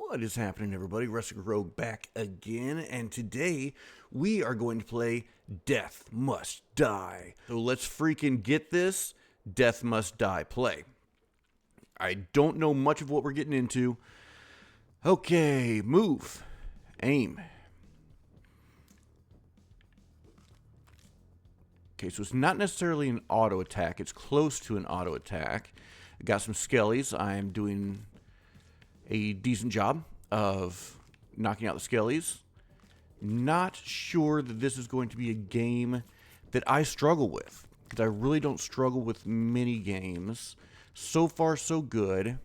What is happening, everybody? Rustic Rogue back again, and today we are going to play Death Must Die. So let's freaking get this Death Must Die play. I don't know much of what we're getting into. Okay, move, aim. Okay, so it's not necessarily an auto attack. It's close to an auto attack. I got some skellies. I'm doing a decent job of knocking out the skellies. Not sure that this is going to be a game that I struggle with, because I really don't struggle with mini games. So far, so good.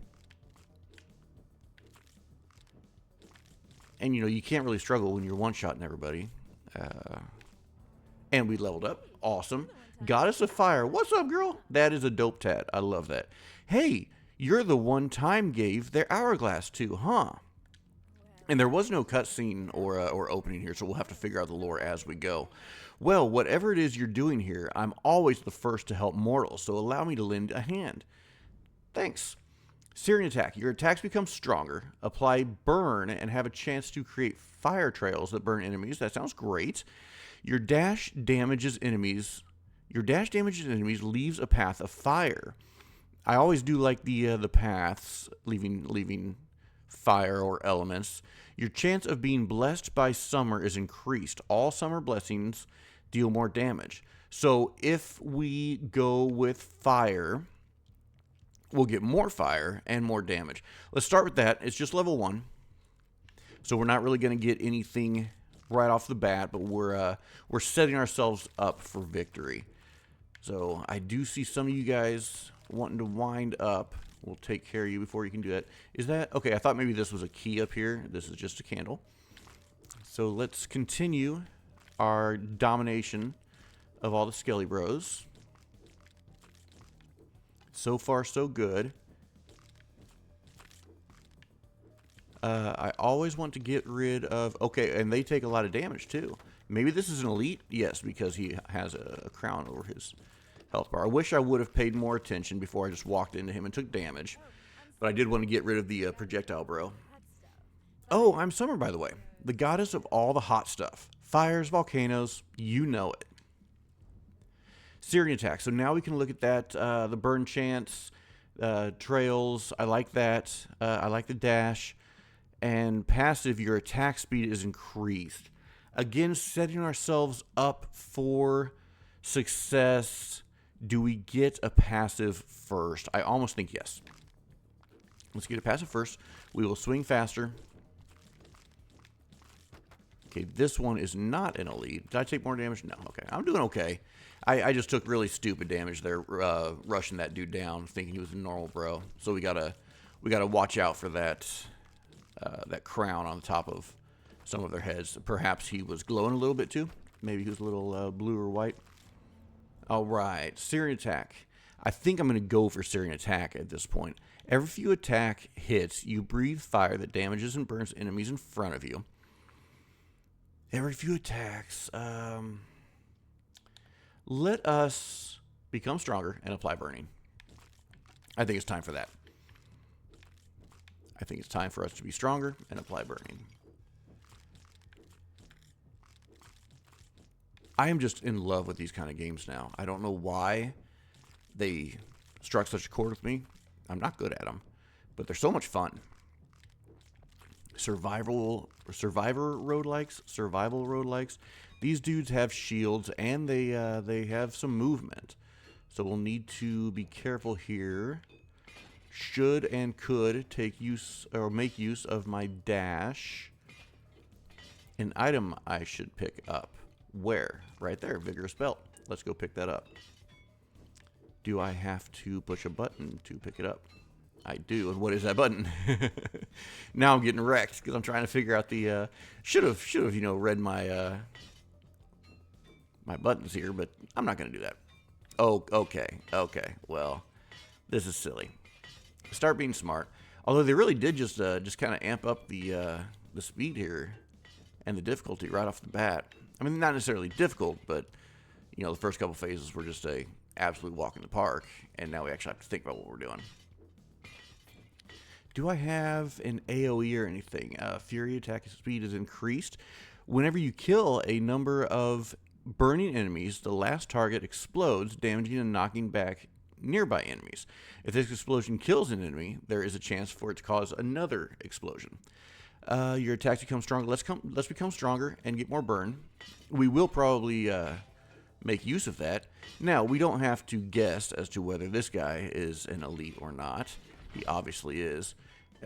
And, you know, you can't really struggle when you're one-shotting everybody. And we leveled up. Awesome. Goddess of Fire. What's up, girl? That is a dope tat. I love that. Hey, you're the one time gave their hourglass to, huh? And there was no cutscene or opening here, so we'll have to figure out the lore as we go. Well, whatever it is you're doing here, I'm always the first to help mortals, so allow me to lend a hand. Thanks. Searing attack. Your attacks become stronger. Apply burn and have a chance to create fire trails that burn enemies. That sounds great. Your dash damages enemies. Your dash damages enemies leaves a path of fire. I always do like the paths leaving fire or elements. Your chance of being blessed by summer is increased. All summer blessings deal more damage. So if we go with fire, we'll get more fire and more damage. Let's start with that. It's just level 1. So we're not really going to get anything right off the bat, but we're setting ourselves up for victory. So I do see some of you guys wanting to wind up. We'll take care of you before you can do that. Is that okay? I thought maybe this was a key up here. This is just a candle. So let's continue our domination of all the Skelly Bros. So far, so good. I always want to get rid of... Okay, and they take a lot of damage, too. Maybe this is an elite? Yes, because he has a crown over his health bar. I wish I would have paid more attention before I just walked into him and took damage. But I did want to get rid of the projectile bro. Oh, I'm Summer, by the way. The goddess of all the hot stuff. Fires, volcanoes, you know it. Searing attack. So now we can look at that. The burn chance, trails. I like that. I like the dash. And passive, your attack speed is increased. Again, setting ourselves up for success. Do we get a passive first? I almost think yes. Let's get a passive first. We will swing faster. Okay, this one is not an elite. Did I take more damage? No. Okay, I'm doing okay. I just took really stupid damage there, rushing that dude down, thinking he was a normal bro. So we gotta watch out for that that crown on the top of some of their heads. Perhaps he was glowing a little bit too. Maybe he was a little blue or white. All right, Searing attack. I think I'm going to go for Searing attack at this point. Every few attack hits, you breathe fire that damages and burns enemies in front of you. Every few attacks. Let us become stronger and apply burning. I think it's time for that. I think it's time for us to be stronger and apply burning. I am just in love with these kind of games now. I don't know why they struck such a chord with me. I'm not good at them, but they're so much fun. Survival roguelikes. These dudes have shields and they have some movement. So we'll need to be careful here. Should and could take use or make use of my dash. An item I should pick up. Where? Right there, Vigorous Belt. Let's go pick that up. Do I have to push a button to pick it up? I do. And what is that button? Now I'm getting wrecked because I'm trying to figure out the should have you know read my my buttons here, but I'm not going to do that. Oh, okay. Well, this is silly. Start being smart. Although they really did just kind of amp up the speed here and the difficulty right off the bat. I mean, not necessarily difficult, but you know, the first couple phases were just a absolute walk in the park, and now we actually have to think about what we're doing. Do I have an AoE or anything? Fury attack speed is increased. Whenever you kill a number of burning enemies, the last target explodes, damaging and knocking back nearby enemies. If this explosion kills an enemy, there is a chance for it to cause another explosion. Your attacks become stronger. Let's become stronger and get more burn. We will probably make use of that. Now, we don't have to guess as to whether this guy is an elite or not. He obviously is.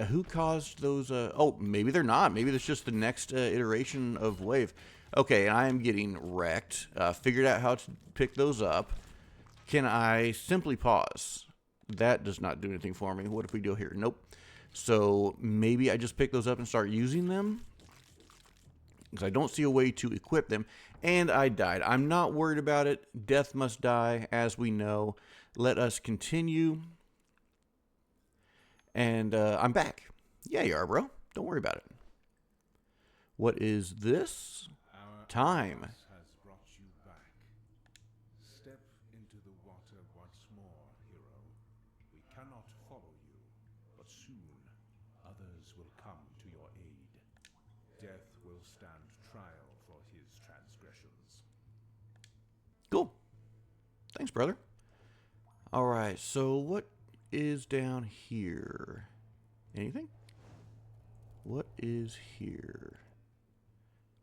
Who caused those? Oh, maybe they're not. Maybe that's just the next iteration of wave. Okay, I am getting wrecked. Figured out how to pick those up. Can I simply pause? That does not do anything for me. What if we go here? Nope. So maybe I just pick those up and start using them, because I don't see a way to equip them. And I died. I'm not worried about it. Death must die, as we know. Let us continue. And I'm back. Yeah, you are, bro. Don't worry about it. What is this? Time. Has brought you back. Step into the water once more, hero. We cannot follow you, but soon others will come to your aid. Death will stand trial for his transgressions. Cool. Thanks, brother. All right, so what is down here? Anything? What is here?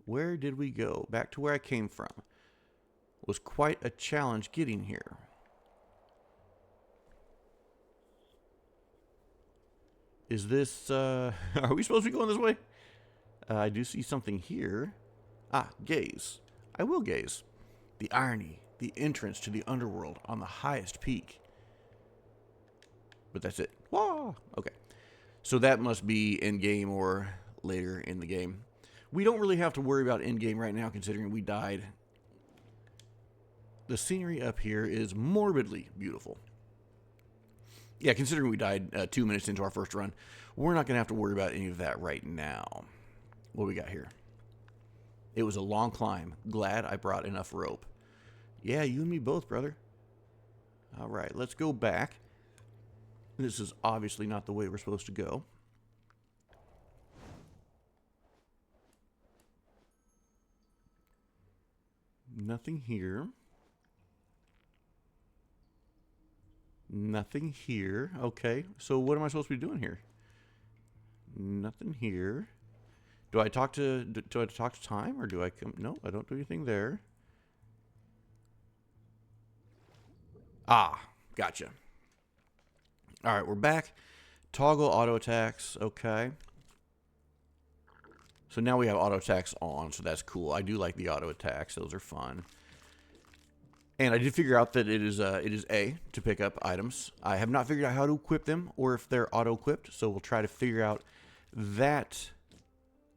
Where did we go? Back to where I came from. It was quite a challenge getting here. Is this, are we supposed to be going this way? I do see something here. Ah, gaze. I will gaze. The irony, the entrance to the underworld on the highest peak. But that's it. Wah! Okay. So that must be in-game or later in the game. We don't really have to worry about in-game right now, considering we died. The scenery up here is morbidly beautiful. Yeah, considering we died 2 minutes into our first run, we're not going to have to worry about any of that right now. What we got here? It was a long climb. Glad I brought enough rope. Yeah, you and me both, brother. All right, let's go back. This is obviously not the way we're supposed to go. Nothing here. Nothing here. Okay, so what am I supposed to be doing here? Nothing here. Do I talk to time, or do I come? No, I don't do anything there. Ah, gotcha. All right, we're back. Toggle auto attacks. Okay. So now we have auto attacks on, so that's cool. I do like the auto attacks; those are fun. And I did figure out that it is A to pick up items. I have not figured out how to equip them or if they're auto equipped, so we'll try to figure out that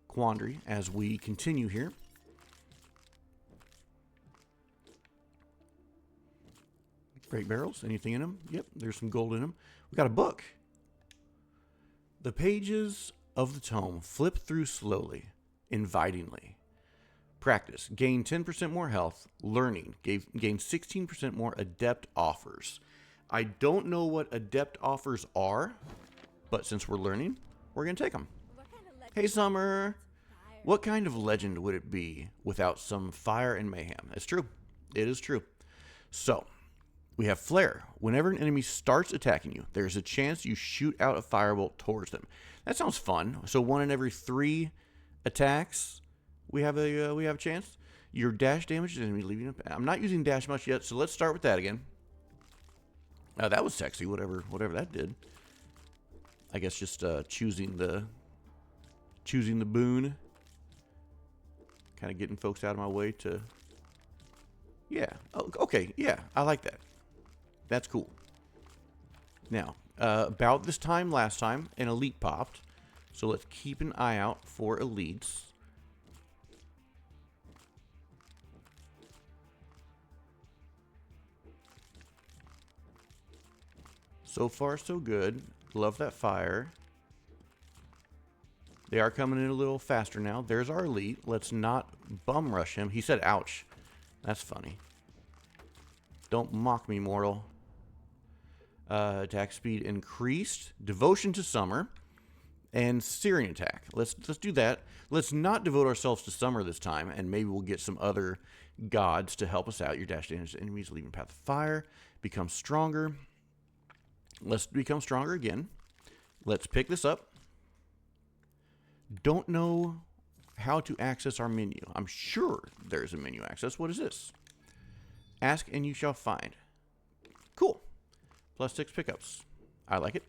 quandary as we continue here. Great barrels. Anything in them? Yep, there's some gold in them. We got a book. The pages of the tome flip through slowly, invitingly. Practice. Gain 10% more health. Learning. Gain 16% more adept offers. I don't know what adept offers are, but since we're learning, we're going to take them. Hey, Summer. What kind of legend would it be without some fire and mayhem? It's true. It is true. So, we have Flare. Whenever an enemy starts attacking you, there's a chance you shoot out a firebolt towards them. That sounds fun. So 1 in every 3 attacks, we have a chance. Your dash damage is enemy leaving. I'm not using dash much yet, so let's start with that again. That was sexy. Whatever that did. I guess just choosing the boon, kind of getting folks out of my way to. Yeah. Oh, okay. Yeah, I like that. That's cool. Now, about this time last time, an elite popped. So let's keep an eye out for elites. So far, so good. Love that fire. They are coming in a little faster now. There's our elite. Let's not bum rush him. He said, ouch. That's funny. Don't mock me, mortal. Attack speed increased. Devotion to Summer. And Syrian attack. Let's do that. Let's not devote ourselves to summer this time, and maybe we'll get some other gods to help us out. Your dash damage to enemies leaving path of fire. Become stronger. Let's become stronger again. Let's pick this up. Don't know how to access our menu. I'm sure there's a menu access. What is this? Ask and you shall find. Cool. +6 pickups. I like it.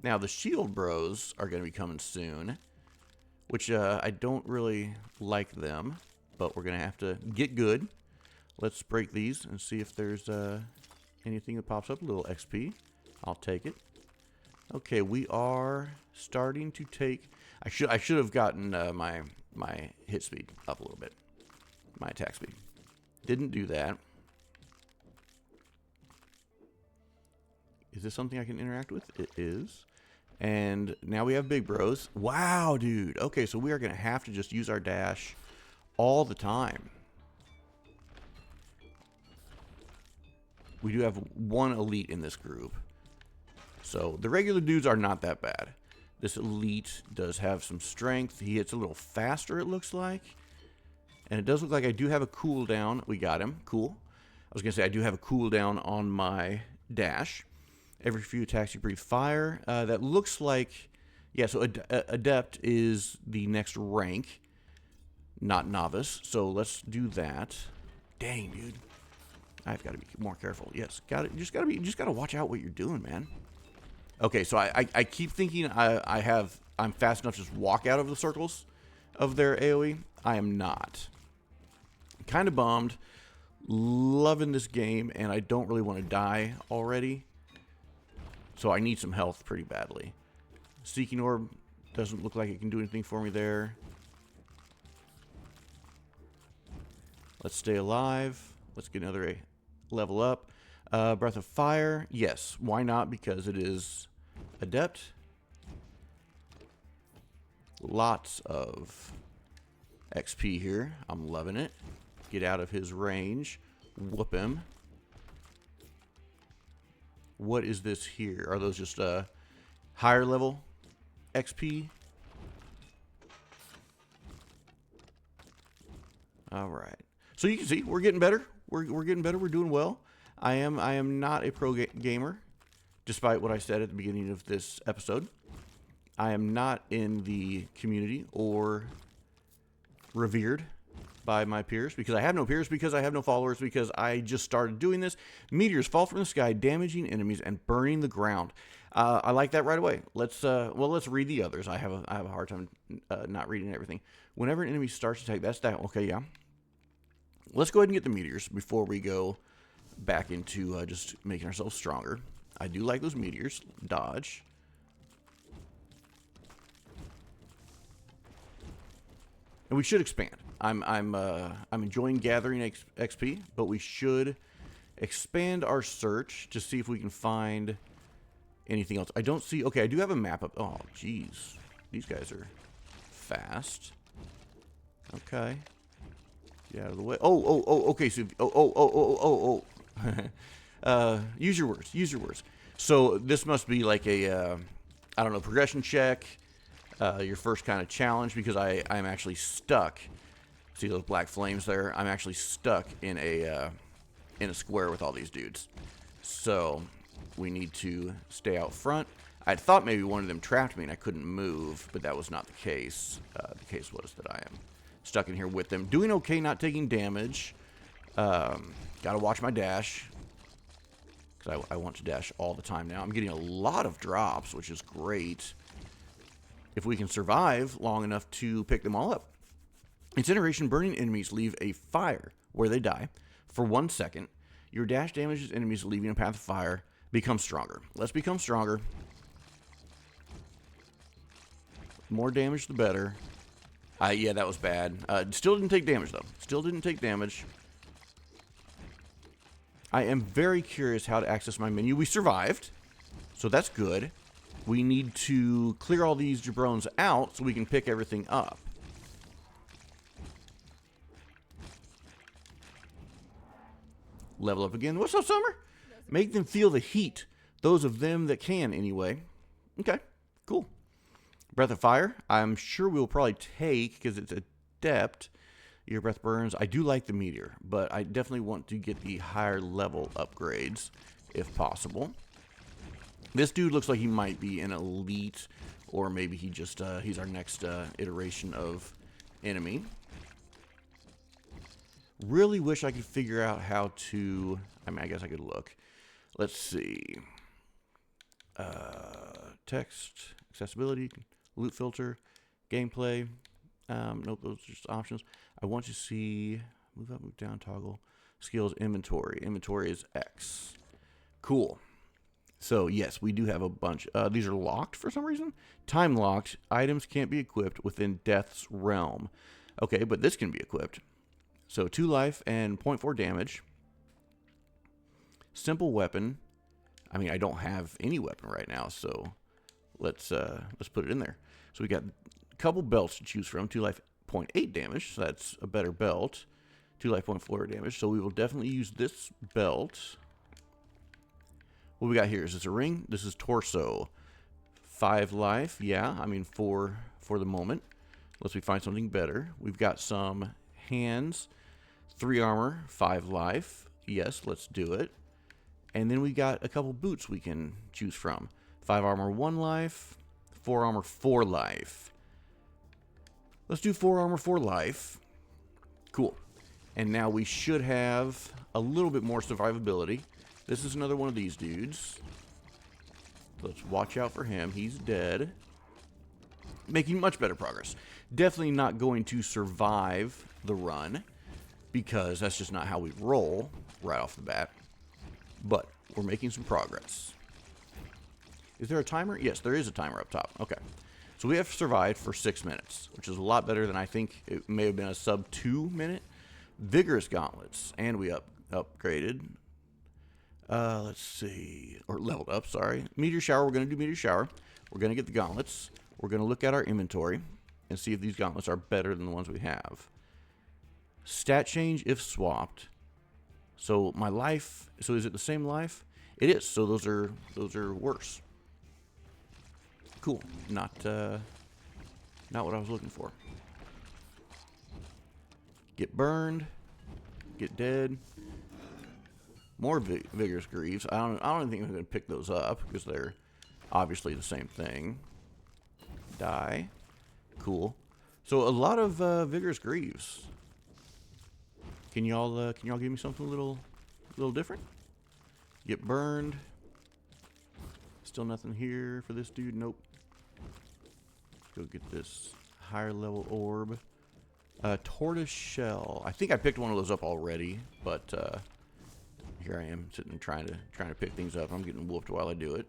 Now, the shield bros are going to be coming soon, which I don't really like them, but we're going to have to get good. Let's break these and see if there's anything that pops up. A little XP. I'll take it. Okay, we are starting to take... I should have gotten my hit speed up a little bit. My attack speed. Didn't do that. Is this something I can interact with? It is. And now we have big bros. Wow, dude. Okay, so we are going to have to just use our dash all the time. We do have one elite in this group. So the regular dudes are not that bad. This elite does have some strength. He hits a little faster, it looks like. And it does look like I do have a cooldown. We got him. Cool. I was going to say I do have a cooldown on my dash. Every few attacks you breathe fire. That looks like... Yeah, so Adept is the next rank. Not Novice. So let's do that. Dang, dude. I've got to be more careful. Yes, you just got to watch out what you're doing, man. Okay, so I keep thinking I'm fast enough to just walk out of the circles of their AoE. I am not. Kind of bummed. Loving this game, and I don't really want to die already. So I need some health pretty badly. Seeking Orb doesn't look like it can do anything for me there. Let's stay alive. Let's get another level up. Breath of Fire. Yes, why not? Because it is Adept. Lots of XP here. I'm loving it. Get out of his range. Whoop him. What is this here? Are those just higher level XP? All right. So you can see we're getting better. We're getting better. We're doing well. I am not a pro gamer, despite what I said at the beginning of this episode. I am not in the community or revered by my peers, because I have no peers, because I have no followers, because I just started doing this. Meteors fall from the sky, damaging enemies and burning the ground. I like that right away. Let's read the others. I have a hard time not reading everything. Whenever an enemy starts to attack, that's that. Okay, yeah. Let's go ahead and get the meteors before we go back into just making ourselves stronger. I do like those meteors. Dodge. And we should expand. I'm enjoying gathering XP, but we should expand our search to see if we can find anything else. I don't see... Okay, I do have a map up. Oh, jeez. These guys are fast. Okay. Get out of the way. Okay. So, use your words. Use your words. So this must be like a, I don't know, progression check. Your first kind of challenge, because I'm actually stuck. See those black flames there? I'm actually stuck in a square with all these dudes. So we need to stay out front. I thought maybe one of them trapped me and I couldn't move, but that was not the case. The case was that I am stuck in here with them. Doing okay, not taking damage. Gotta watch my dash, because I want to dash all the time now. I'm getting a lot of drops, which is great. If we can survive long enough to pick them all up. Incineration, burning enemies leave a fire where they die for 1 second. Your dash damages enemies leaving a path of fire. Become stronger. Let's become stronger. More damage, the better. Yeah, that was bad. Still didn't take damage, though. Still didn't take damage. I am very curious how to access my menu. We survived, so that's good. We need to clear all these jabrones out so we can pick everything up. Level up again. What's up, Summer? Make them feel the heat. Those of them that can, anyway. Okay, cool. Breath of Fire, I'm sure we'll probably take because it's adept. Your breath burns. I do like the meteor, but I definitely want to get the higher level upgrades if possible. This dude looks like he might be an elite, or maybe he just he's our next iteration of enemy. Really wish I could figure out how to. I mean, I guess I could look. Let's see. Text, accessibility, loot filter, gameplay. Nope, those are just options. I want to see move up, move down, toggle, skills, inventory. Inventory is X. Cool. So yes, we do have a bunch. These are locked for some reason. Time locked. Items can't be equipped within Death's realm. Okay, but this can be equipped. So 2 life and 0.4 damage. Simple weapon. I mean, I don't have any weapon right now, so let's put it in there. So we got a couple belts to choose from. 2 life, 0.8 damage. So that's a better belt. 2 life, 0.4 damage. So we will definitely use this belt. What we got here? Is this a ring? This is torso. 5 life. Yeah, I mean for the moment. Unless we find something better. We've got some hands. 3 armor. 5 life. Yes, let's do it. And then we got a couple boots we can choose from. 5 armor, 1 life. 4 armor, 4 life. Let's do 4 armor, 4 life. Cool. And now we should have a little bit more survivability. This is another one of these dudes. Let's watch out for him. He's dead. Making much better progress. Definitely not going to survive the run, because that's just not how we roll right off the bat. But we're making some progress. Is there a timer? Yes, there is a timer up top. Okay. So we have survived for 6 minutes, which is a lot better than I think it may have been a sub 2 minute. Vigorous gauntlets. And we upgraded. Let's see. Or leveled up, sorry. Meteor shower. We're going to do meteor shower. We're going to get the gauntlets. We're going to look at our inventory and see if these gauntlets are better than the ones we have. Stat change if swapped. So my life, so is it the same life? It is. So those are worse. Cool. Not what I was looking for. Get burned. Get dead. More vigorous greaves. I don't even think I'm going to pick those up because they're obviously the same thing. Die. Cool. So a lot of vigorous greaves. Can y'all give me something a little different? Get burned. Still nothing here for this dude. Nope. Go get this higher level orb. Tortoise shell. I think I picked one of those up already, but here I am sitting trying to pick things up. I'm getting whooped while I do it.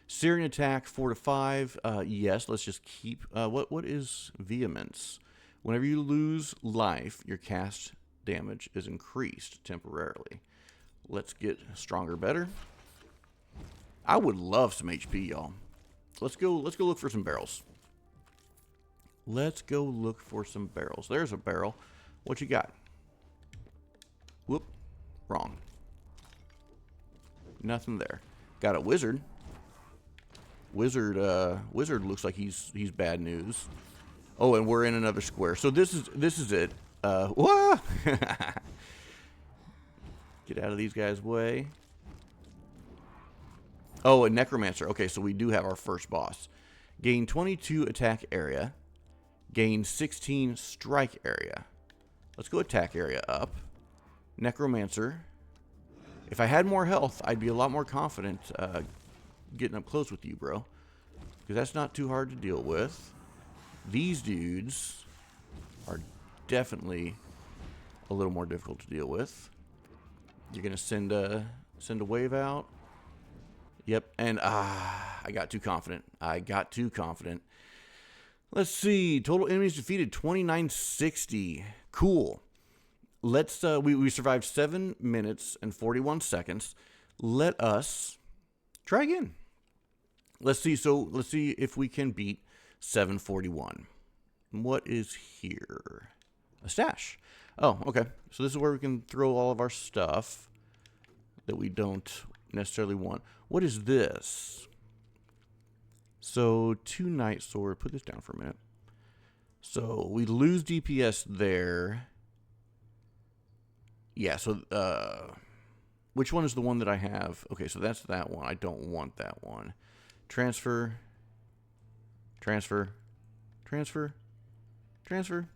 Syrian attack 4 to 5. Yes, let's just keep. What is vehemence? Whenever you lose life, your cast damage is increased temporarily. Let's get stronger, better. I would love some HP, y'all. Let's go look for some barrels. Let's go look for some barrels. There's a barrel. What you got? Whoop. Wrong. Nothing there. Got a wizard. Wizard looks like he's bad news. Oh, and we're in another square. So this is it. Whoa! Get out of these guys' way. Oh, a necromancer. Okay, so we do have our first boss. Gain 22 attack area. Gain 16 strike area. Let's go attack area up. Necromancer. If I had more health, I'd be a lot more confident getting up close with you, bro. Because that's not too hard to deal with. These dudes are definitely a little more difficult to deal with. You're going to send a wave out. Yep, and I got too confident. Let's see. Total enemies defeated 2960. Cool. Let's we survived 7 minutes and 41 seconds. Let us try again. Let's see. So let's see if we can beat 741. What is here? A stash. Oh, okay. So this is where we can throw all of our stuff that we don't necessarily want. What is this? So 2 Night Sword. Put this down for a minute. So we lose DPS there. Yeah, so which one is the one that I have? Okay, so that's that one. I don't want that one. Transfer. Transfer. Transfer. Transfer.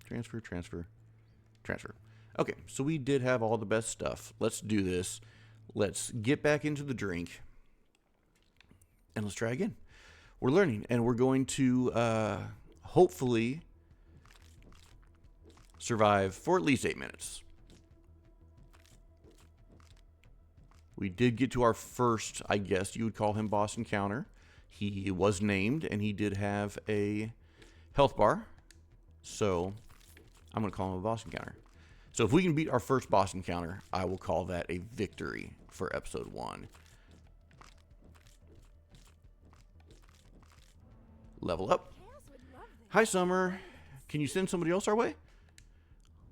Transfer, transfer, transfer. Okay, so we did have all the best stuff. Let's do this. Let's get back into the drink. And let's try again. We're learning, and we're going to hopefully survive for at least 8 minutes. We did get to our first, I guess you would call him boss encounter. He was named, and he did have a health bar. So I'm going to call him a boss encounter. So if we can beat our first boss encounter, I will call that a victory for episode 1. Level up. Hi, Summer. Can you send somebody else our way?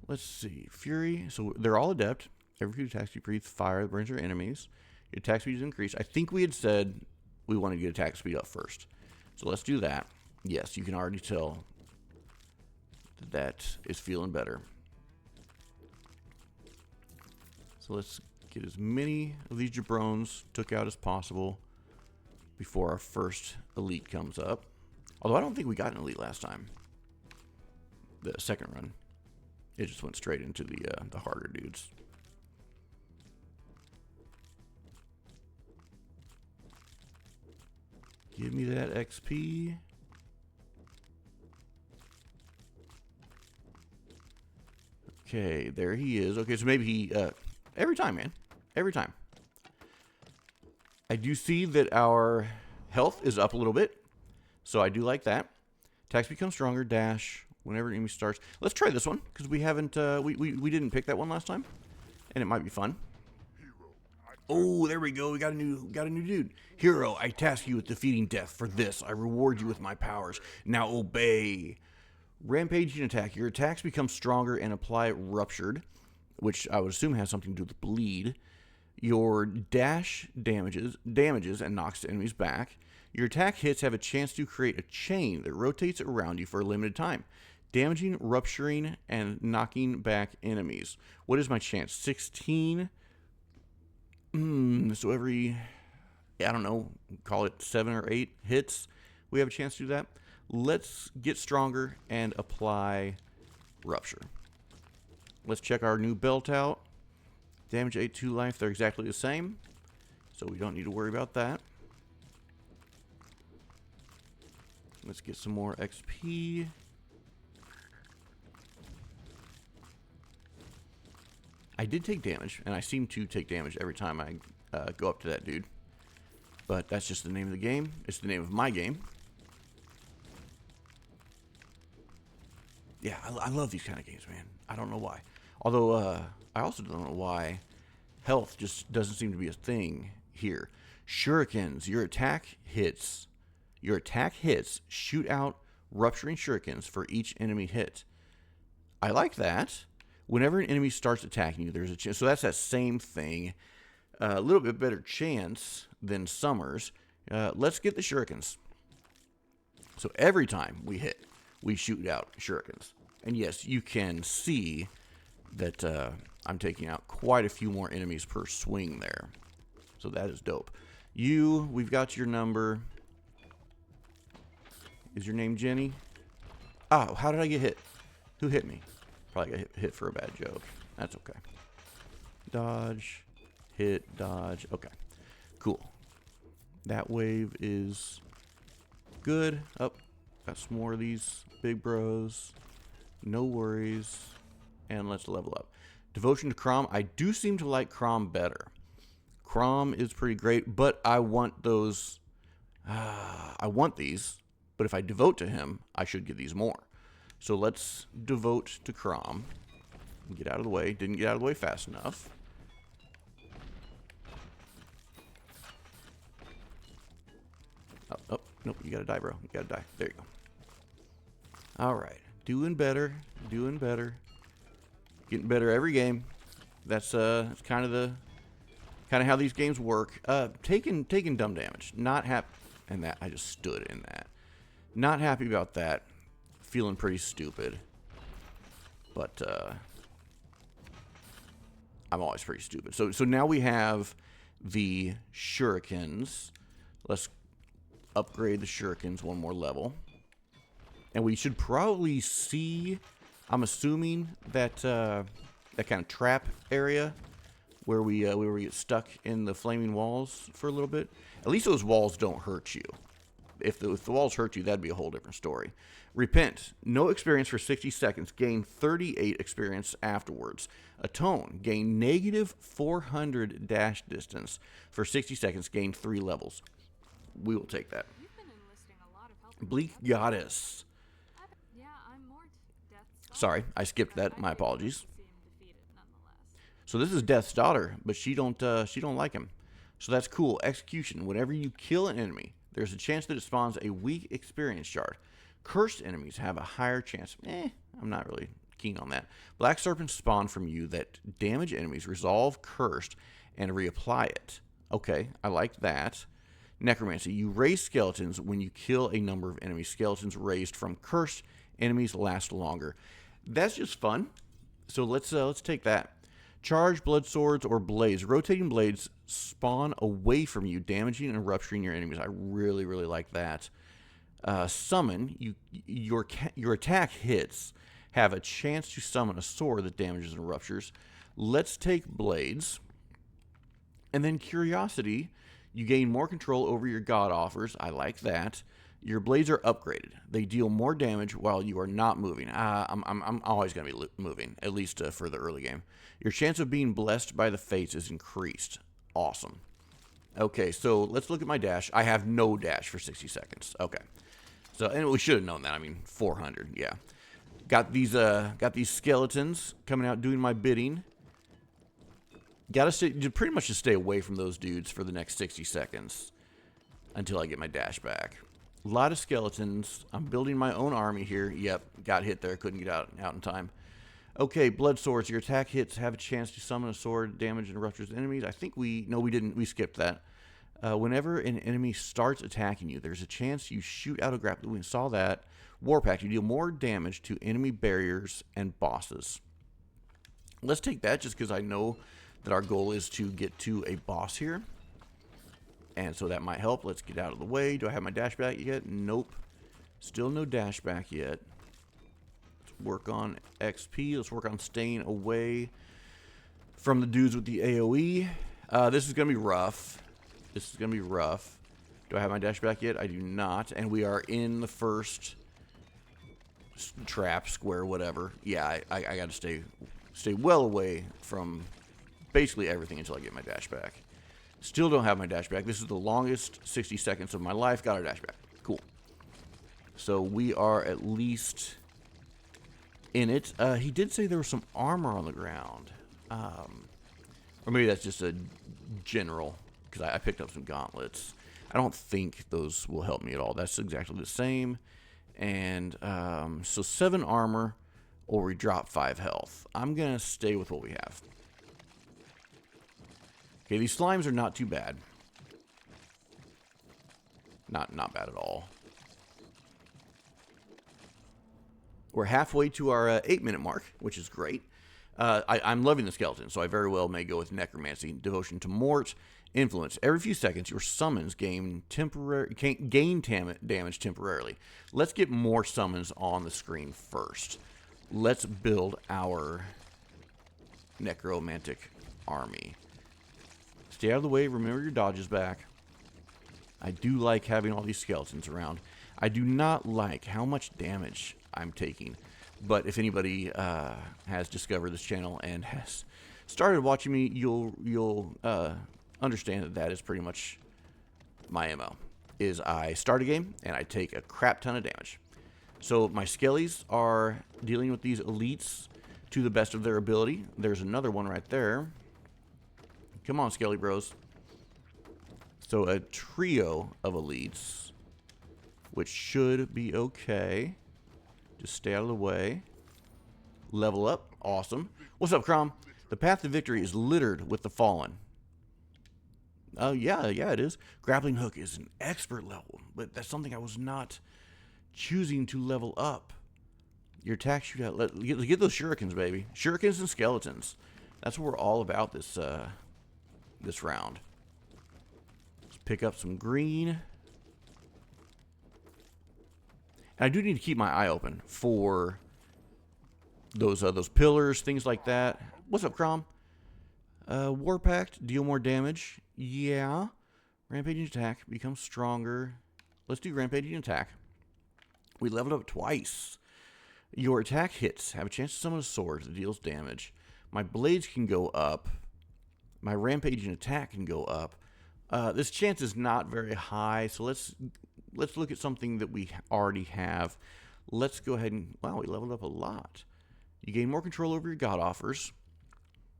Let's see. Fury. So they're all adept. Every few attacks you breathe fire that burns your enemies. Your attack speed is increased. I think we had said we want to get attack speed up first. So let's do that. Yes, you can already tell that is feeling better. So let's get as many of these jabrones took out as possible before our first elite comes up. Although I don't think we got an elite last time. The second run. It just went straight into the harder dudes. Give me that XP. Okay, there he is. Okay, so maybe he... every time, man. Every time. I do see that our health is up a little bit. So I do like that. Attacks become stronger. Dash. Whenever an enemy starts. Let's try this one. Because we haven't... we didn't pick that one last time. And it might be fun. Oh, there we go. We got a new dude. Hero, I task you with defeating death. For this, I reward you with my powers. Now obey. Rampaging attack. Your attacks become stronger and apply ruptured, which I would assume has something to do with bleed. Your dash damages and knocks enemies back. Your attack hits have a chance to create a chain that rotates around you for a limited time, damaging, rupturing, and knocking back enemies. What is my chance? 16. So every, I don't know, call it 7 or 8 hits, we have a chance to do that. Let's get stronger and apply rupture. Let's check our new belt out. Damage 8 to life. They're exactly the same, so we don't need to worry about that. Let's get some more XP. I did take damage, and I seem to take damage every time I go up to that dude. But that's just the name of the game. It's the name of my game. Yeah, I love these kind of games, man. I don't know why. Although, I also don't know why health just doesn't seem to be a thing here. Shurikens. Your attack hits, shoot out rupturing shurikens for each enemy hit. I like that. Whenever an enemy starts attacking you, there's a chance. So that's that same thing. A little bit better chance than Summer's. Let's get the shurikens. So every time we hit, we shoot out shurikens. And yes, you can see that I'm taking out quite a few more enemies per swing there. So that is dope. We've got your number. Is your name Jenny? Oh, how did I get hit? Who hit me? Probably got hit for a bad joke. That's okay. Dodge, hit, dodge. Okay, cool. That wave is good. Up, got some more of these big bros. No worries. And let's level up. Devotion to Crom. I do seem to like Crom better. Crom is pretty great, but I want those. I want these, but if I devote to him, I should get these more. So let's devote to Crom. Get out of the way. Didn't get out of the way fast enough. Oh, nope, you gotta die, bro. You gotta die. There you go. Alright. Doing better. Doing better. Getting better every game. That's kind of Kind of how these games work. Taking dumb damage. Not happy. And that, I just stood in that. Not happy about that. Feeling pretty stupid. But, I'm always pretty stupid. So now we have the shurikens. Let's upgrade the shurikens one more level. And we should probably see, I'm assuming, that that kind of trap area where we get stuck in the flaming walls for a little bit. At least those walls don't hurt you. If the walls hurt you, that'd be a whole different story. Repent. No experience for 60 seconds. Gain 38 experience afterwards. Atone. Gain negative 400 dash distance for 60 seconds. Gain 3 levels. We will take that. Bleak Goddess. Yeah, I'm Mort. Sorry, I skipped that. My apologies. So this is Death's daughter, but she don't like him. So that's cool. Execution. Whenever you kill an enemy, there's a chance that it spawns a weak experience shard. Cursed enemies have a higher chance. I'm not really keen on that. Black serpents spawn from you that damage enemies, resolve cursed, and reapply it. Okay, I like that. Necromancy. You raise skeletons when you kill a number of enemies. Skeletons raised from cursed enemies last longer. That's just fun. So let's take that. Charge, blood swords, or blades. Rotating blades spawn away from you, damaging and rupturing your enemies. I really, really like that. Summon. Your attack hits have a chance to summon a sword that damages and ruptures. Let's take blades. And then curiosity. You gain more control over your god offers. I like that. Your blades are upgraded. They deal more damage while you are not moving. I'm always going to be moving, at least for the early game. Your chance of being blessed by the fates is increased. Awesome. Okay, so let's look at my dash. I have no dash for 60 seconds. Okay. So, and we should have known that. I mean, 400, yeah. Got these skeletons coming out doing my bidding. Pretty much just stay away from those dudes for the next 60 seconds until I get my dash back. A lot of skeletons. I'm building my own army here. Yep, got hit there. Couldn't get out in time. Okay, blood swords. Your attack hits have a chance to summon a sword, damage and ruptures enemies. I think we didn't. We skipped that. Whenever an enemy starts attacking you, there's a chance you shoot out a grappling. We saw that. Warpact. You deal more damage to enemy barriers and bosses. Let's take that just because I know that our goal is to get to a boss here. And so that might help. Let's get out of the way. Do I have my dash back yet? Nope. Still no dash back yet. Let's work on XP. Let's work on staying away from the dudes with the AoE. This is going to be rough. This is going to be rough. Do I have my dash back yet? I do not. And we are in the first trap, square, whatever. Yeah, I got to stay well away from basically everything until I get my dash back. Still don't have my dash back. This is the longest 60 seconds of my life. Got our dash back. Cool. So we are at least in it. He did say there was some armor on the ground. Or maybe that's just a general, because I picked up some gauntlets. I don't think those will help me at all. That's exactly the same. And so 7 armor, or we drop 5 health. I'm going to stay with what we have. Okay, these slimes are not too bad. Not bad at all. We're halfway to our 8-minute mark, which is great. I'm loving the skeleton, so I very well may go with Necromancy. Devotion to Mort. Influence. Every few seconds, your summons gain damage temporarily. Let's get more summons on the screen first. Let's build our necromantic army. Stay out of the way. Remember your dodges back. I do like having all these skeletons around. I do not like how much damage I'm taking. But if anybody has discovered this channel and has started watching me, you'll understand that that is pretty much my MO. Is I start a game and I take a crap ton of damage. So my skellies are dealing with these elites to the best of their ability. There's another one right there. Come on, Skelly Bros. So a trio of elites, which should be okay. Just stay out of the way. Level up. Awesome. What's up, Crom? The path to victory is littered with the fallen. Oh, yeah, it is. Grappling hook is an expert level, but that's something I was not choosing to level up. Your attack shootout. Get those shurikens, baby. Shurikens and skeletons. That's what we're all about this round. Let's pick up some green. And I do need to keep my eye open for those pillars, things like that. What's up, Crom? War Pact, deal more damage. Yeah. Rampaging attack, becomes stronger. Let's do rampaging attack. We leveled up twice. Your attack hits have a chance to summon a sword that deals damage. My blades can go up. My rampaging attack can go up. This chance is not very high, so let's look at something that we already have. Let's go ahead and... Wow, we leveled up a lot. You gain more control over your god offers.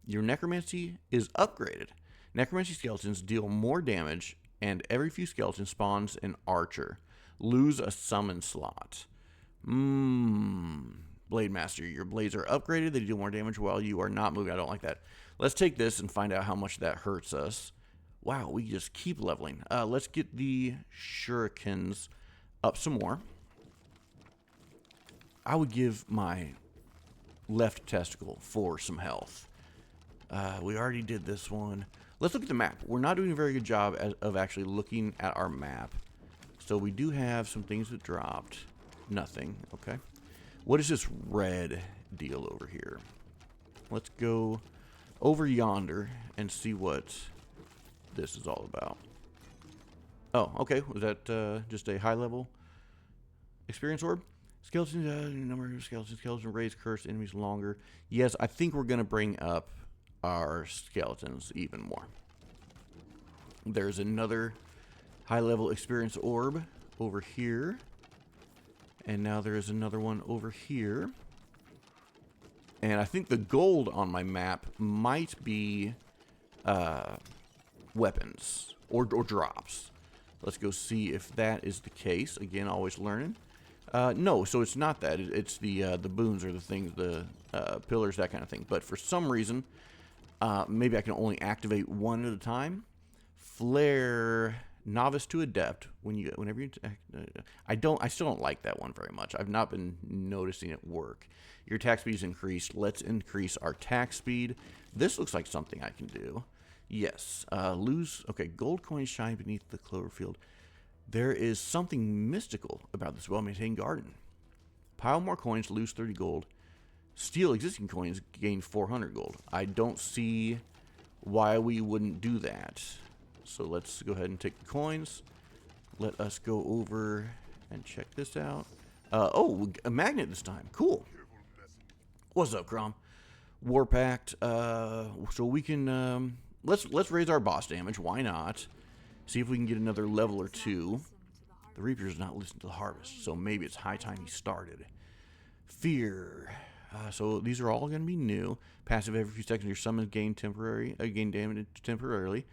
Your necromancy is upgraded. Necromancy skeletons deal more damage, and every few skeletons spawns an archer. Lose a summon slot. Blade Master. Your blades are upgraded. They deal more damage while you are not moving. I don't like that. Let's take this and find out how much that hurts us. Wow, we just keep leveling. Let's get the shurikens up some more. I would give my left testicle for some health. We already did this one. Let's look at the map. We're not doing a very good job of actually looking at our map. So we do have some things that dropped. Nothing. Okay. What is this red deal over here? Let's go over yonder and see what this is all about. Oh, okay. Was that just a high level experience orb? Skeletons, number of skeletons raise cursed enemies longer. Yes, I think we're going to bring up our skeletons even more. There's another high level experience orb over here. And now there is another one over here. And I think the gold on my map might be weapons or drops. Let's go see if that is the case. Again, always learning. No, so it's not that. It's the boons or the things, the pillars, that kind of thing. But for some reason, maybe I can only activate one at a time. Flare novice to adept. Whenever you I still don't like that one very much. I've not been noticing it work. Your attack speed is increased. Let's increase our attack speed. This looks like something I can do. Yes. Okay, gold coins shine beneath the clover field. There is something mystical about this well-maintained garden. Pile more coins, lose 30 gold. Steal existing coins, gain 400 gold. I don't see why we wouldn't do that. So let's go ahead and take the coins. Let us go over and check this out. Oh, a magnet this time. Cool. What's up, Crom? War Pact. So we can let's raise our boss damage. Why not? See if we can get another level or two. The Reaper does not listen to the harvest, so maybe it's high time he started. Fear. So these are all going to be new. Passive every few seconds. Your summons gain damage temporarily.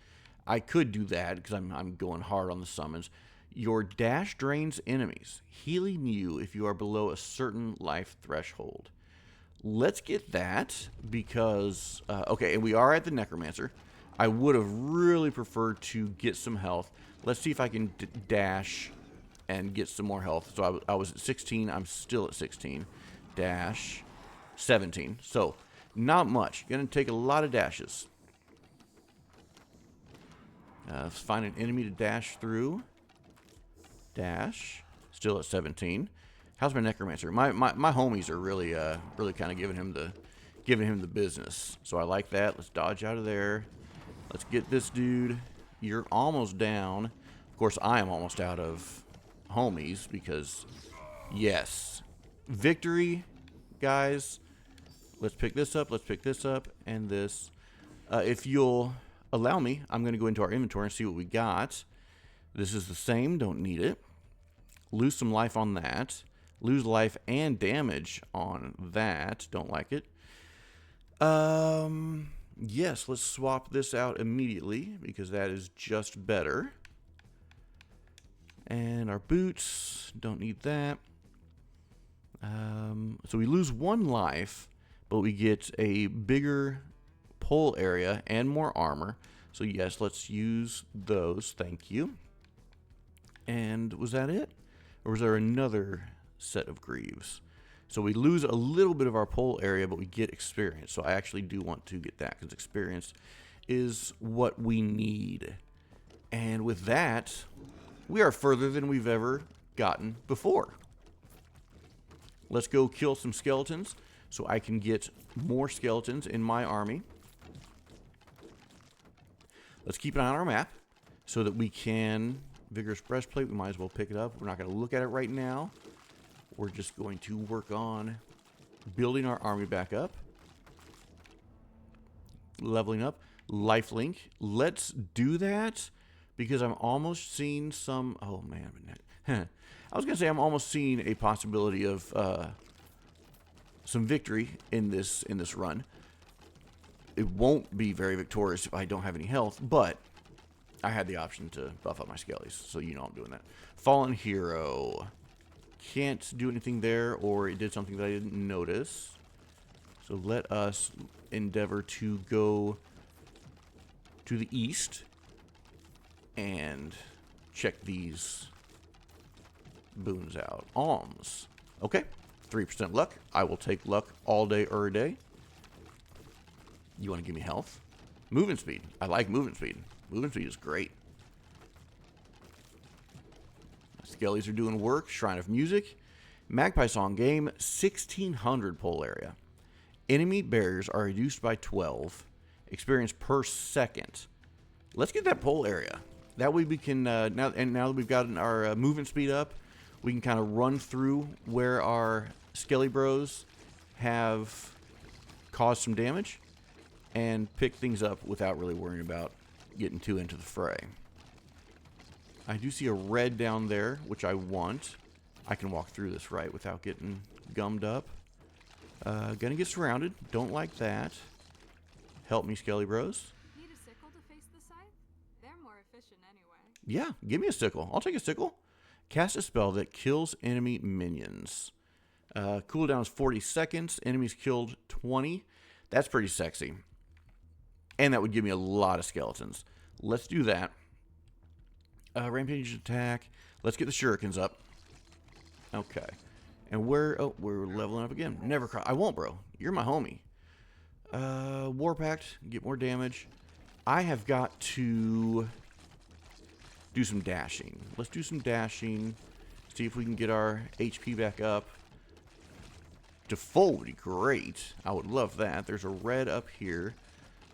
I could do that because I'm going hard on the summons. Your dash drains enemies, healing you if you are below a certain life threshold. Let's get that because okay, and we are at the Necromancer. I would have really preferred to get some health. Let's see if I can dash and get some more health. So I was at 16. I'm still at 16. Dash 17. So not much. Going to take a lot of dashes. Let's find an enemy to dash through. Dash. Still at 17. How's my Necromancer? My homies are really kind of giving him the business. So I like that. Let's dodge out of there. Let's get this dude. You're almost down. Of course, I am almost out of homies because, yes, victory, guys. Let's pick this up. Let's pick this up and this. If you'll allow me, I'm going to go into our inventory and see what we got. This is the same. Don't need it. Lose some life on that. Lose life and damage on that. Don't like it. Yes, let's swap this out immediately because that is just better. And our boots, don't need that. So we lose one life, but we get a bigger pull area and more armor. So yes, let's use those. Thank you. And was that it? Or was there another set of greaves? So we lose a little bit of our pole area, but we get experience. So I actually do want to get that because experience is what we need. And with that, we are further than we've ever gotten before. Let's go kill some skeletons so I can get more skeletons in my army. Let's keep an eye on our map so that we can... Vigorous breastplate, we might as well pick it up. We're not going to look at it right now. We're just going to work on building our army back up. Leveling up. Lifelink. Let's do that because I'm almost seeing some... Oh, man. I was going to say I'm almost seeing a possibility of some victory in this run. It won't be very victorious if I don't have any health, but I had the option to buff up my skellies, so you know I'm doing that. Fallen Hero. Can't do anything there, or it did something that I didn't notice. So let us endeavor to go to the east and check these boons out. Alms. Okay. 3% luck. I will take luck all day, every day. You want to give me health? Movement speed. I like movement speed. Movement speed is great. Skellies are doing work. Shrine of Music. Magpie Song game. 1600 pole area. Enemy barriers are reduced by 12. Experience per second. Let's get that pole area. That way we can, now that we've gotten our movement speed up, we can kind of run through where our Skelly Bros have caused some damage and pick things up without really worrying about getting too into the fray. I do see a red down there, which I want. I can walk through this, right, without getting gummed up. Gonna get surrounded. Don't like that. Help me, Skelly Bros. Need a sickle to face the scythe? They're more efficient anyway. Yeah, give me a sickle. I'll take a sickle. Cast a spell that kills enemy minions. Cooldown is 40 seconds. Enemies killed 20. That's pretty sexy. And that would give me a lot of skeletons. Let's do that. Rampage attack. Let's get the shurikens up. Okay. And we're leveling up again. Never cry. I won't, bro. You're my homie. War Pact. Get more damage. I have got to do some dashing. Let's do some dashing. See if we can get our HP back up. To full would be great. I would love that. There's a red up here.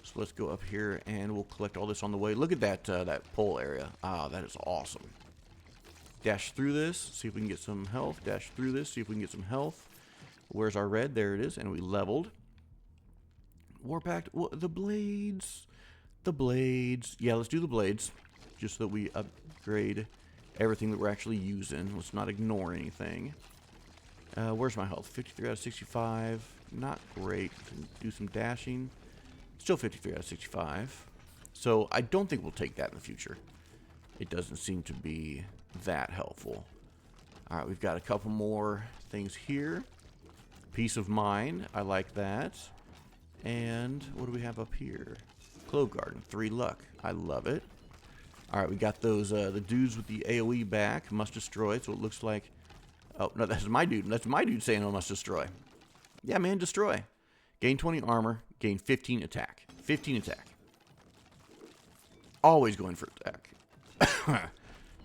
So let's go up here and we'll collect all this on the way. Look at that that pole area. Ah, that is awesome. Dash through this, see if we can get some health. Dash through this, see if we can get some health. Where's our red? There it is, and we leveled. War Pact, the blades. The blades. Yeah, let's do the blades. Just so that we upgrade everything that we're actually using. Let's not ignore anything. Where's my health? 53 out of 65. Not great. Do some dashing. Still 53 out of 65. So I don't think we'll take that in the future. It doesn't seem to be that helpful. Alright, we've got a couple more things here. Peace of Mind. I like that. And what do we have up here? Clove Garden. 3 luck. I love it. Alright, we got those the dudes with the AoE back. Must destroy. So it looks like... Oh, no, that's my dude. That's my dude saying I must destroy. Yeah, man, destroy. Gain 20 armor. Gain 15 attack. 15 attack. Always going for attack.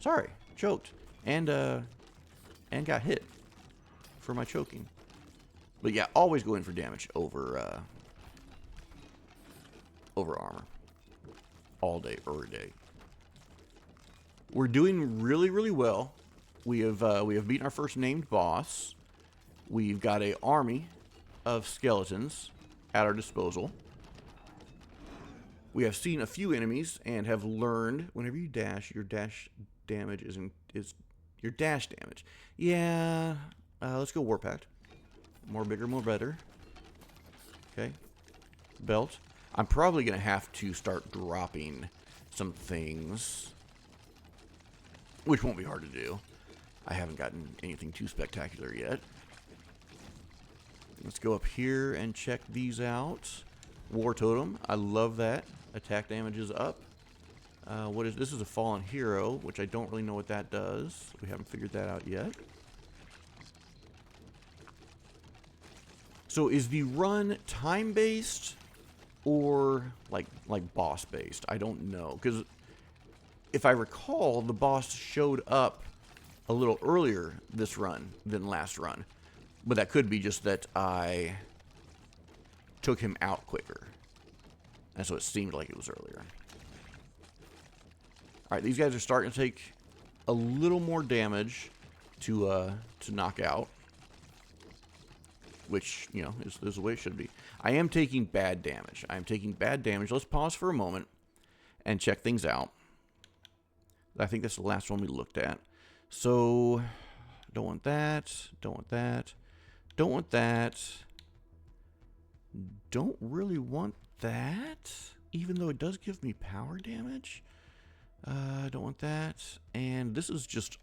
Sorry, choked. And got hit for my choking. But yeah, always going for damage over armor. All day, every day. We're doing really, really well. We have beaten our first named boss. We've got an army of skeletons at our disposal. We have seen a few enemies and have learned whenever you dash, your dash damage is your dash damage. Yeah, let's go War Pact. More bigger, more better. Okay, belt. I'm probably gonna have to start dropping some things, which won't be hard to do. I haven't gotten anything too spectacular yet. Let's go up here and check these out. War Totem. I love that. Attack damage is up. What is this? Is a fallen hero, which I don't really know what that does. We haven't figured that out yet. So is the run time-based or like boss-based? I don't know, because if I recall, the boss showed up a little earlier this run than last run, but that could be just that I took him out quicker, and so it seemed like it was earlier. All right, these guys are starting to take a little more damage to knock out, which, you know, is the way it should be. I am taking bad damage. I am taking bad damage. Let's pause for a moment and check things out. I think that's the last one we looked at. So, don't want that. Don't want that. Don't want that. Don't really want that, even though it does give me power damage. Don't want that. And this is just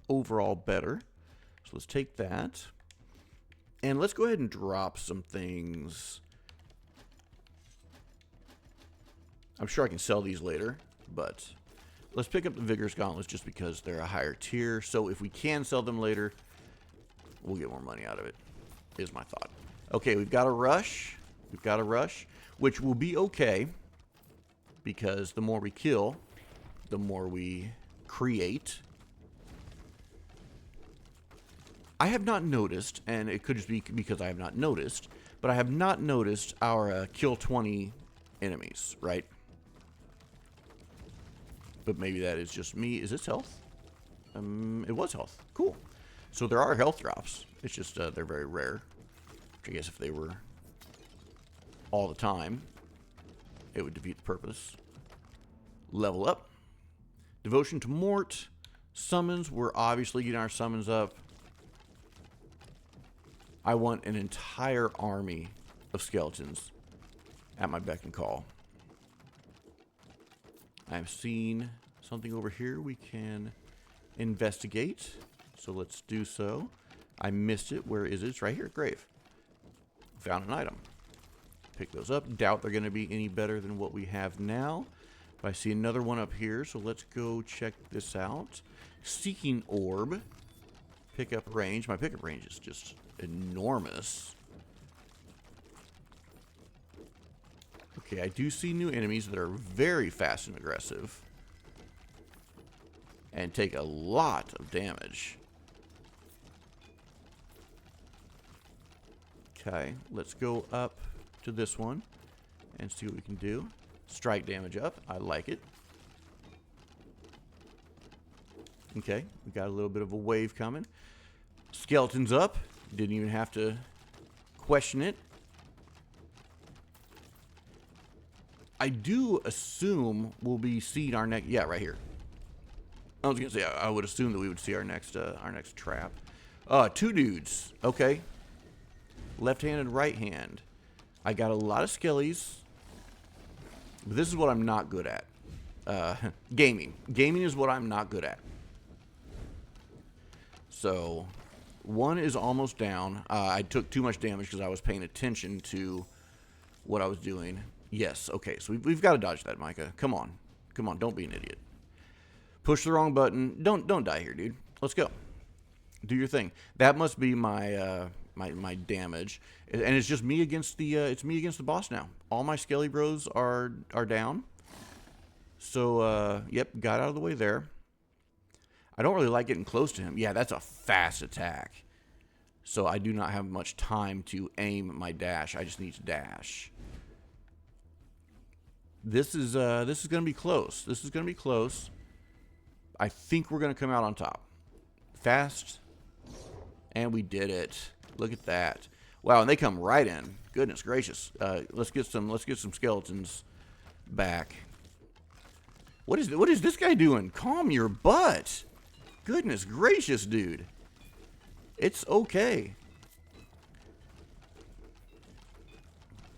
overall better. So let's take that. And let's go ahead and drop some things. I'm sure I can sell these later, but let's pick up the Vigorous Gauntlets just because they're a higher tier. So if we can sell them later, we'll get more money out of it, is my thought. Okay, we've got a rush. We've got a rush, which will be okay because the more we kill, the more we create. I have not noticed, and it could just be because I have not noticed, but I have not noticed our kill 20 enemies, right? But maybe that is just me. Is this health? It was health. Cool. So there are health drops. It's just they're very rare. Which I guess if they were all the time, it would defeat the purpose. Level up. Devotion to Mort. Summons. We're obviously getting our summons up. I want an entire army of skeletons at my beck and call. I've seen something over here we can investigate. So let's do so. I missed it. Where is it? It's right here. Grave. Found an item. Pick those up. Doubt they're going to be any better than what we have now. But I see another one up here. So let's go check this out. Seeking Orb. Pickup range. My pickup range is just enormous. Okay, I do see new enemies that are very fast and aggressive. And take a lot of damage. Okay, let's go up to this one and see what we can do. Strike damage up. I like it. Okay, we got a little bit of a wave coming. Skeletons up. Didn't even have to question it. I do assume we'll be seeing our next... Yeah, right here. I was going to say, I would assume that we would see our next trap. Two dudes. Okay. Left hand and right hand. I got a lot of skellies. But this is what I'm not good at. Gaming. Gaming is what I'm not good at. So, one is almost down. I took too much damage because I was paying attention to what I was doing. Yes, okay, so we've got to dodge that, Micah. Come on. Come on, don't be an idiot. Push the wrong button. Don't die here, dude. Let's go. Do your thing. That must be my my damage. And it's just me against the it's me against the boss now. All my skelly bros are down. So yep, got out of the way there. I don't really like getting close to him. Yeah, that's a fast attack. So I do not have much time to aim my dash. I just need to dash. This is going to be close. This is going to be close. I think we're going to come out on top. Fast. And we did it. Look at that. Wow, and they come right in. Goodness gracious. Let's get some skeletons back. What is this guy doing? Calm your butt. Goodness gracious, dude. It's okay.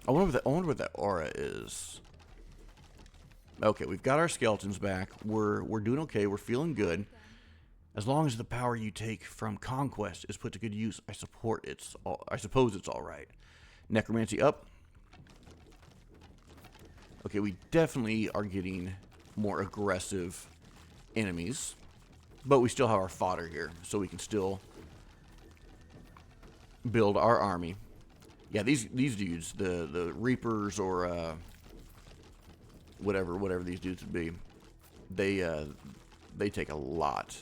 I wonder what that aura is. Okay, we've got our skeletons back. We're doing okay. We're feeling good. As long as the power you take from conquest is put to good use, I suppose it's all right. Necromancy up. Okay, we definitely are getting more aggressive enemies. But we still have our fodder here, so we can still build our army. Yeah, these dudes, the Reapers or whatever these dudes would be, they take a lot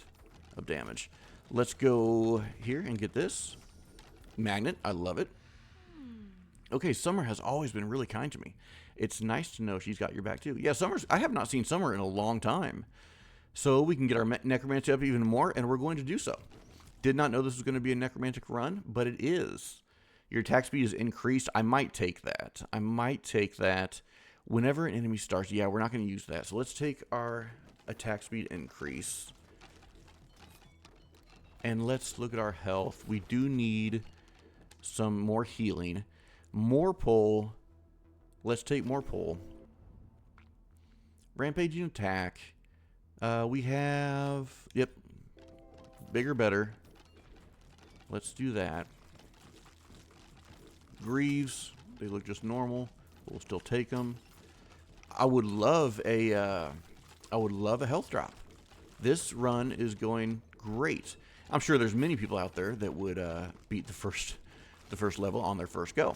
of damage. Let's go here and get this magnet. I love it. Okay, Summer has always been really kind to me. It's nice to know she's got your back too. Yeah, I have not seen Summer in a long time. So we can get our Necromancy up even more, and we're going to do so. Did not know this was going to be a Necromantic run, but it is. Your attack speed is increased. I might take that. I might take that whenever an enemy starts. Yeah, we're not going to use that. So let's take our attack speed increase. And let's look at our health. We do need some more healing. More pull. Let's take more pull. Rampaging attack. We have, yep, bigger, better. Let's do that. Greaves, they look just normal. We'll still take them. I would love a health drop. This run is going great. I'm sure there's many people out there that would beat the first level on their first go.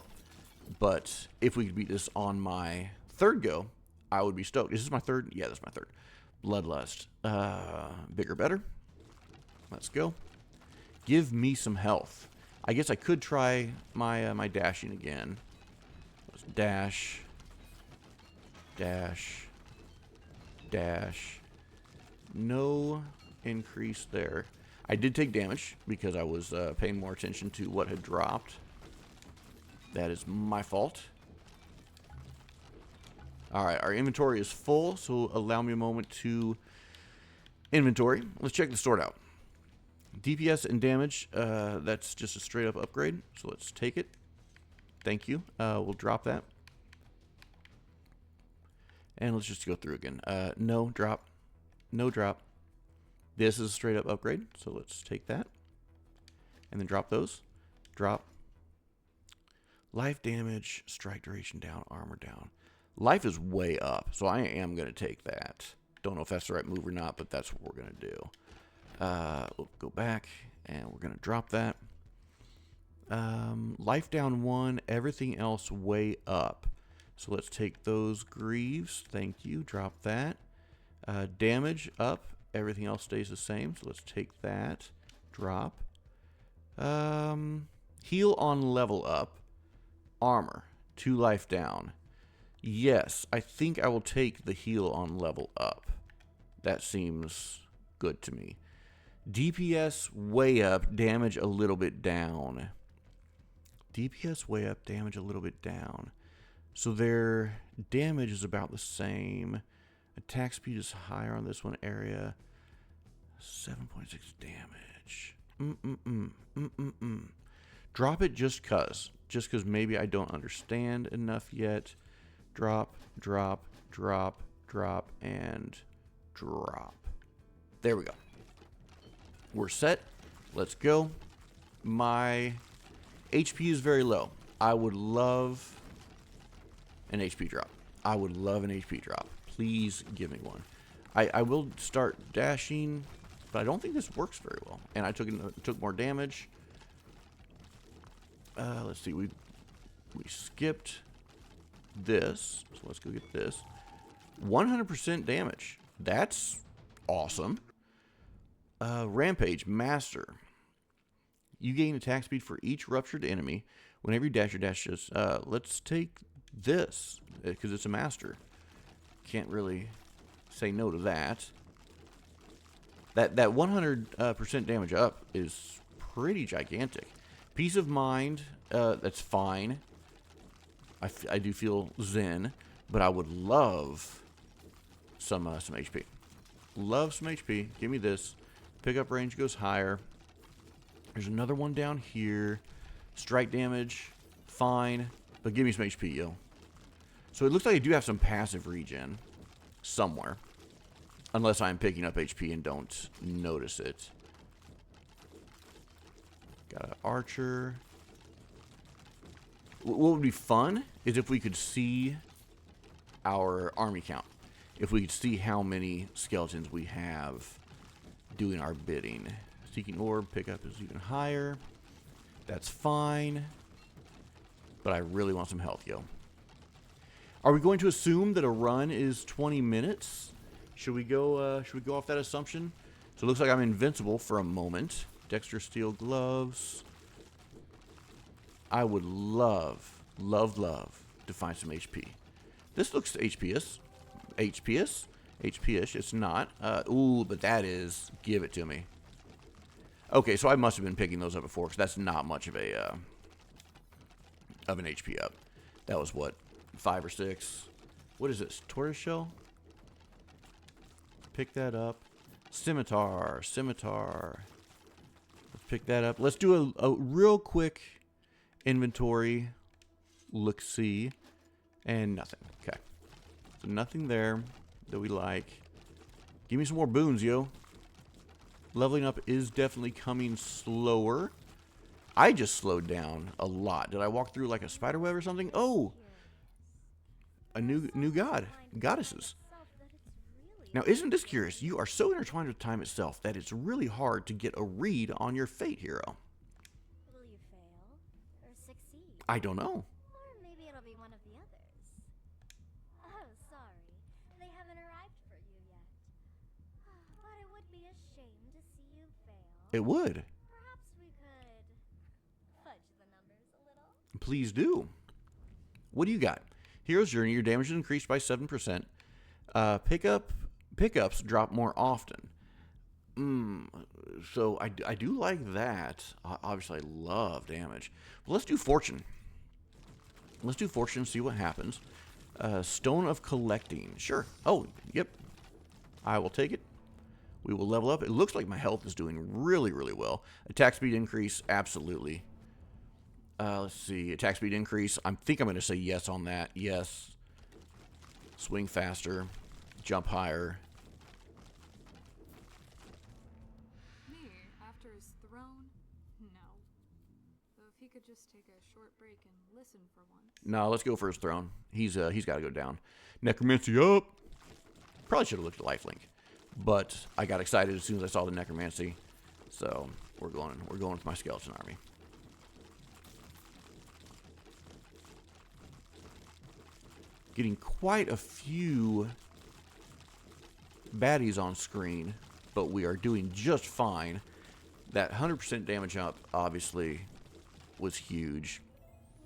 But if we could beat this on my third go, I would be stoked. Is this my third? Yeah, that's my third. Bloodlust. Bigger, better. Let's go. Give me some health. I guess I could try my my dashing again. Let's dash. Dash. Dash. No increase there. I did take damage because I was paying more attention to what had dropped. That is my fault. Alright, our inventory is full, so allow me a moment to inventory. Let's check the sword out. DPS and damage, that's just a straight up upgrade, so let's take it. Thank you. We'll drop that. And let's just go through again. No drop. No drop. This is a straight up upgrade, so let's take that. And then drop those. Drop. Life damage, strike duration down, armor down. Life is way up, so I am going to take that. Don't know if that's the right move or not, but that's what we're going to do. We'll go back, and we're going to drop that. Life down 1, everything else way up. So let's take those greaves. Thank you. Drop that. Damage up, everything else stays the same, so let's take that. Drop. Heal on level up. Armor, 2 life down. Yes, I think I will take the heal on level up. That seems good to me. DPS way up, damage a little bit down. DPS way up, damage a little bit down. So their damage is about the same. Attack speed is higher on this one area. 7.6 damage. Drop it just cause. Just because maybe I don't understand enough yet. Drop, drop, drop, drop, and drop. There we go. We're set. Let's go. My HP is very low. I would love an HP drop. I would love an HP drop. Please give me one. I will start dashing, but I don't think this works very well. And I took more damage. Let's see. We skipped this. So let's go get this. 100% damage. That's awesome. Rampage Master. You gain attack speed for each ruptured enemy. Whenever you dash your dashes, let's take this because it's a master. Can't really say no to that. That 100% damage up is pretty gigantic. Peace of mind, that's fine. I do feel zen, but I would love some HP. Love some HP. Give me this. Pickup range goes higher. There's another one down here. Strike damage, fine, but give me some HP, yo. So it looks like I do have some passive regen somewhere, unless I'm picking up HP and don't notice it. Got an archer. What would be fun is if we could see our army count. If we could see how many skeletons we have doing our bidding. Seeking orb pickup is even higher. That's fine. But I really want some health, yo. Are we going to assume that a run is 20 minutes? Should we go off that assumption? So it looks like I'm invincible for a moment. Dexter steel gloves. I would love to find some HP. This looks HPish. HPish. It's not. Ooh, but that is. Give it to me. Okay, so I must have been picking those up before, because that's not much of a of an HP up. That was what, 5 or 6. What is this? Tortoiseshell. Pick that up. Scimitar. Let's pick that up. Let's do a real quick inventory. Look, see, and nothing. Okay, so nothing there that we like. Give me some more boons, yo. Leveling up is definitely coming slower. I just slowed down a lot. Did I walk through like a spider web or something? Oh, a new goddesses. Now, isn't this curious? You are so intertwined with time itself that it's really hard to get a read on your fate, hero. Will you fail or succeed? I don't know. Or maybe it'll be one of the others. Oh, sorry. They haven't arrived for you yet. But it would be a shame to see you fail. It would. Perhaps we could fudge the numbers a little. Please do. What do you got? Hero's Journey, your damage is increased by 7%. Pickups drop more often. So I do like that. Obviously, I love damage. But let's do Fortune. Let's do Fortune, see what happens. Stone of Collecting. Sure. Oh, yep. I will take it. We will level up. It looks like my health is doing really, really well. Attack speed increase, absolutely. Let's see. Attack speed increase. I think I'm going to say yes on that. Yes. Swing faster. Jump higher. Me, after his throne? No. Though if he could just take a short break and listen for once. No, let's go for his throne. He's got to go down. Necromancy up. Probably should have looked at lifelink, but I got excited as soon as I saw the Necromancy. So we're going with my skeleton army. Getting quite a few baddies on screen, but we are doing just fine. That 100% damage up obviously was huge.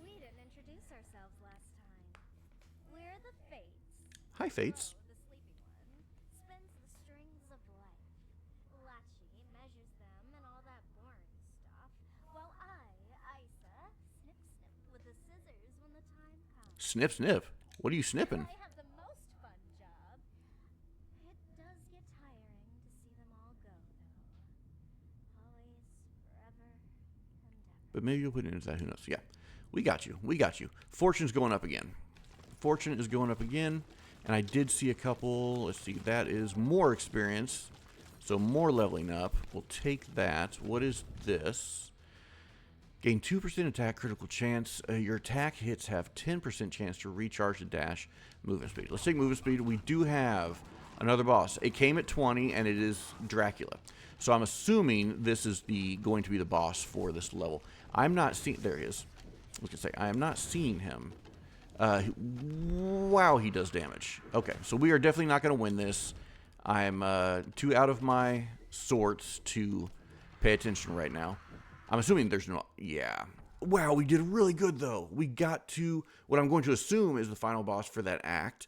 We didn't introduce ourselves last time. We're the Fates. Hi, Fates. The sleepy one spins the strings of life. Lachi measures them and all that boring stuff, while I, Isa, snip with the scissors when the time comes. Snip, snip. What are you snipping? I have the most fun job. It does get tiring to see them all go, though. Always, forever, and ever. But maybe you'll put it into that. Who knows? Yeah. We got you. We got you. Fortune's going up again. Fortune is going up again. And I did see a couple. Let's see. That is more experience. So more leveling up. We'll take that. What is this? Gain 2% attack critical chance. Your attack hits have 10% chance to recharge the dash movement speed. Let's take movement speed. We do have another boss. It came at 20, and it is Dracula. So I'm assuming this is going to be the boss for this level. I'm not seeing... There he is. I was going to say, I am not seeing him. Wow, he does damage. Okay, so we are definitely not going to win this. I'm too out of my sorts to pay attention right now. I'm assuming there's no... Yeah. Wow, we did really good, though. We got to what I'm going to assume is the final boss for that act.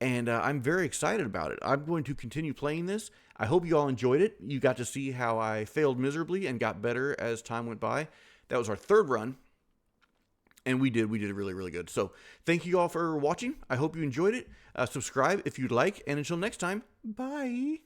And I'm very excited about it. I'm going to continue playing this. I hope you all enjoyed it. You got to see how I failed miserably and got better as time went by. That was our third run. And we did really, really good. So thank you all for watching. I hope you enjoyed it. Subscribe if you'd like. And until next time, bye.